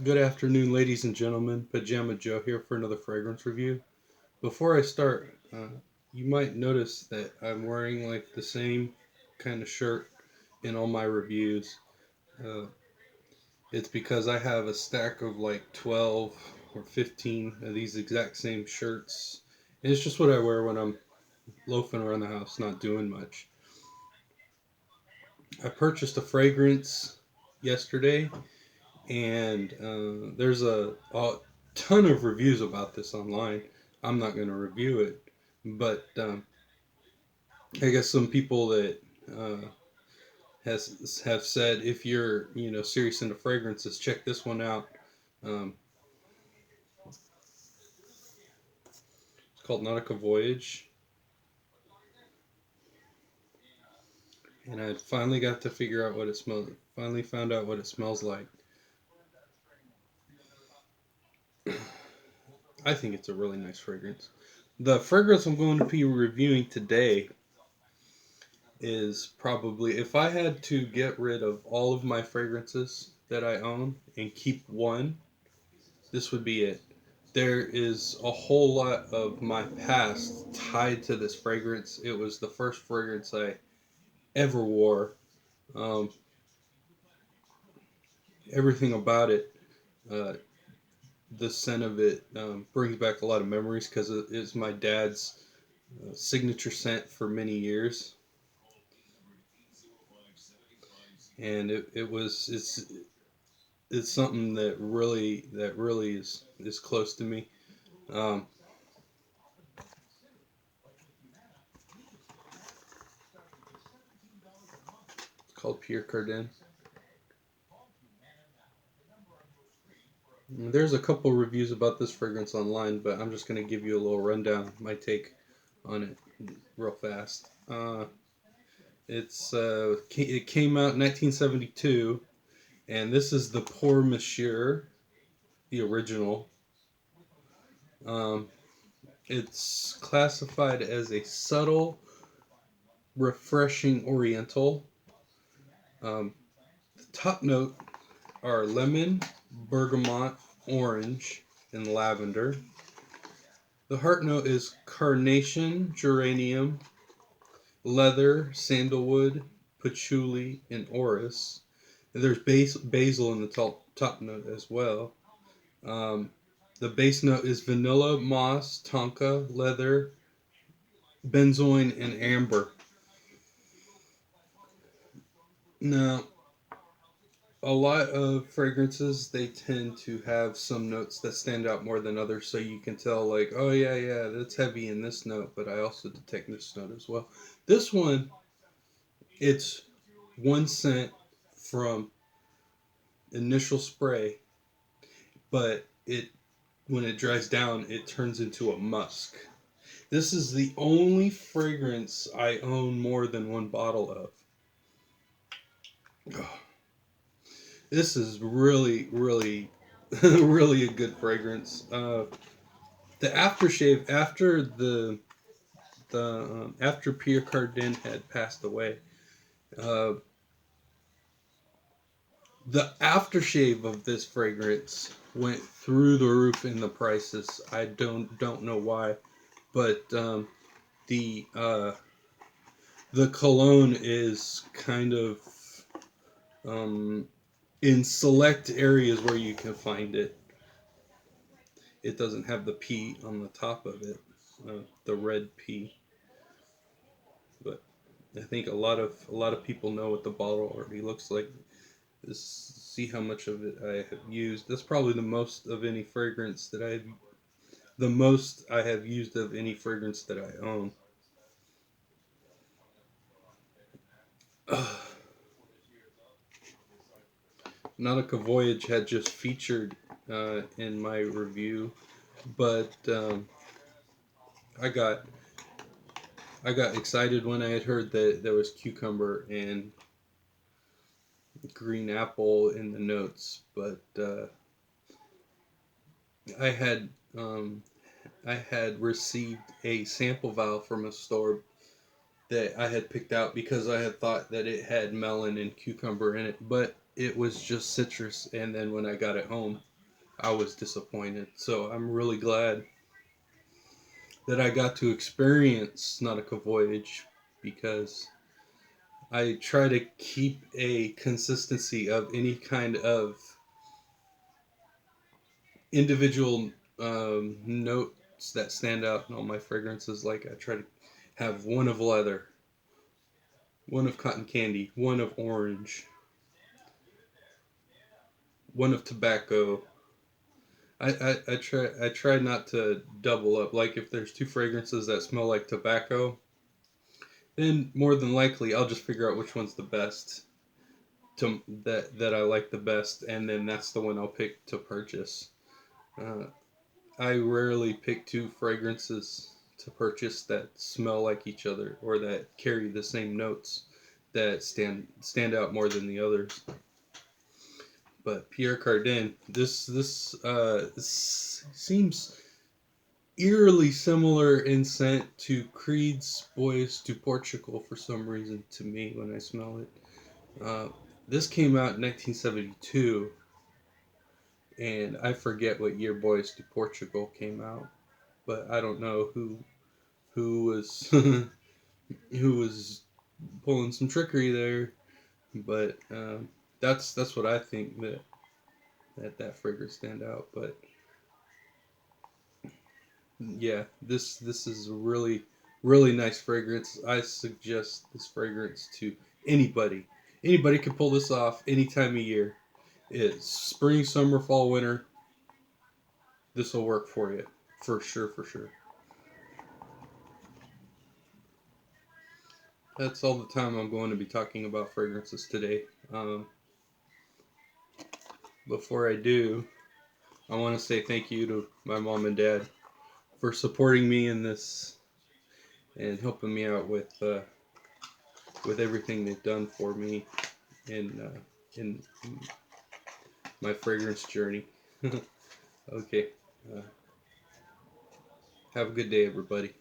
Good afternoon, ladies and gentlemen. Pajama Joe here for another fragrance review. Before I start, you might notice that I'm wearing like the same kind of shirt in all my reviews. Uh, it's because I have a stack of like 12 or 15 of these exact same shirts. And it's just what I wear when I'm loafing around the house, not doing much. I purchased a fragrance yesterday, and there's a ton of reviews about this online. I'm not going to review it, but I guess some people that uh, has have said if you're serious into fragrances, check this one out. Um, it's called Nautica Voyage, and I finally got to figure out what it smells. Finally found out what it smells like. I think it's a really nice fragrance. The fragrance I'm going to be reviewing today is probably, if I had to get rid of all of my fragrances that I own and keep one, this would be it. There is a whole lot of my past tied to this fragrance. It was the first fragrance I ever wore. Um, Everything about it, uh, the scent of it, brings back a lot of memories because it is my dad's signature scent for many years, and it's something that really is close to me. Um, it's called Pierre Cardin. There's a couple reviews about this fragrance online, but I'm just going to give you a little rundown, my take on it, real fast. It came out in 1972, and this is the Pour Monsieur, the original. Um, it's classified as a subtle, refreshing Oriental. Um, the top note are lemon, bergamot, orange, and lavender. The heart note is carnation, geranium, leather, sandalwood, patchouli, and orris. And there's basil in the top note as well. Um, the base note is vanilla, moss, tonka, leather, benzoin, and amber. Now, a lot of fragrances they tend to have some notes that stand out more than others, so you can tell like, oh yeah, that's heavy in this note, but I also detect this note as well. This one, it's one scent from initial spray, but it when it dries down, it turns into a musk. This is the only fragrance I own more than one bottle of. Oh, this is really, really a good fragrance. The aftershave after Pierre Cardin had passed away, uh, the aftershave of this fragrance went through the roof in the prices. I don't know why, but the uh, the cologne is kind of um, in select areas where you can find it. It doesn't have the P on the top of it, the red P, but I think a lot of people know what the bottle already looks like. This, see how much of it I have used. That's probably the most I have used of any fragrance that I own. Nautica Voyage had just featured in my review, but I got I got excited when I had heard that there was cucumber and green apple in the notes, but I had um, I had received a sample vial from a store that I had picked out because I had thought that it had melon and cucumber in it, but it was just citrus, and then when I got it home, I was disappointed. So I'm really glad that I got to experience Nautica Voyage, because I try to keep a consistency of any kind of individual notes that stand out in all my fragrances. Like, I try to have one of leather, one of cotton candy, one of orange, one of tobacco. I try not to double up. Like, if there's two fragrances that smell like tobacco, then more than likely I'll just figure out which one's the best, that I like the best, and then that's the one I'll pick to purchase. Uh, I rarely pick two fragrances to purchase that smell like each other or that carry the same notes that stand out more than the others. But Pierre Cardin, this seems eerily similar in scent to Creed's Voyage to Portugal for some reason to me when I smell it. Uh, this came out in 1972, and I forget what year Boys to Portugal came out, but I don't know who was who was pulling some trickery there. But that's what I think that fragrance stand out. But yeah, this is a really nice fragrance. I suggest this fragrance to anybody. Anybody can pull this off any time of year. It's spring, summer, fall, winter. This will work for you, for sure, for sure. That's all the time I'm going to be talking about fragrances today. Before I do, I want to say thank you to my mom and dad for supporting me in this and helping me out with everything they've done for me in my fragrance journey. Okay, uh, have a good day, everybody.